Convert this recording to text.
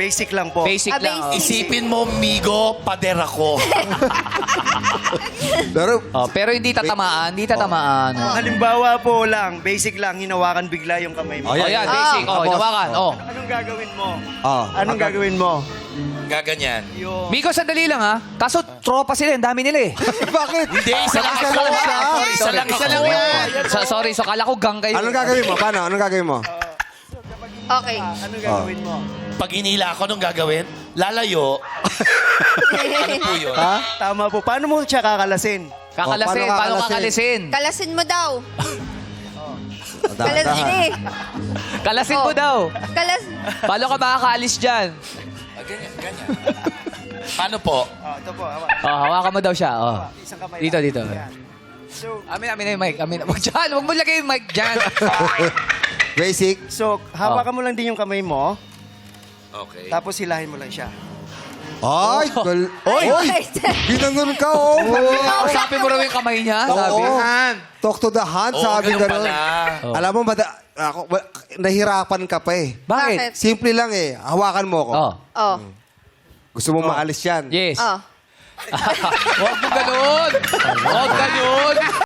basic lang po. Basic lang. basic. Isipin mo, Migo, pader ako. Pero, Pero hindi tatamaan, hindi tatamaan. Halimbawa po lang, basic lang, hinawakan bigla yung kamay mo. Oh, Oh, yan, basic. Oh, Tapos, hinawakan. Oh. Anong gagawin mo? ah, Anong gagawin mo? Gaganyan. Yung... Miko, sandali lang ha. Kaso tropa sila, ang dami nila eh. bakit? Hindi, isa lang ako. Isa lang ako. Sorry, so kala ko gang kayo. Anong gagawin mo? Paano? Anong gagawin mo? Okay. Anong gagawin mo? Pag hinila ako, anong gagawin? Lalayo. Ano po yun? Tama po. Paano mo siya kakalasin? Kakalasin, Oh, paano paano kakalasin? kakalasin? Kalasin mo daw. Kalasin Dahan-dahan. eh. Kalasin mo Oh. daw. Kalas... Paano ka makakaalis dyan? Ganyan, ganyan. Paano po? Ito po. Oh, hawakan mo daw siya. Oh. Isang kamay Dito, lang. dito. Yan. So, Amin na yung mic. Amin na. Huwag dyan. Huwag mo lagay yung mic dyan. Basic. hawakan mo lang din yung kamay mo, Okay. tapos hilahin mo lang siya. Ay! Oy! Ginangon ka, oh! Kausapin mo raw yung kamay niya. Sabi. Oo. Talk to the hand, Oo, sabi ganun gano'n. pala. Oh. Alam mo, nahirapan ka pa eh. Bakit? Simple lang eh. Hawakan mo ako. Oh. Oh. Gusto mo maalis yan. Yes. Oh. Huwag mo ganun. Huwag ganun.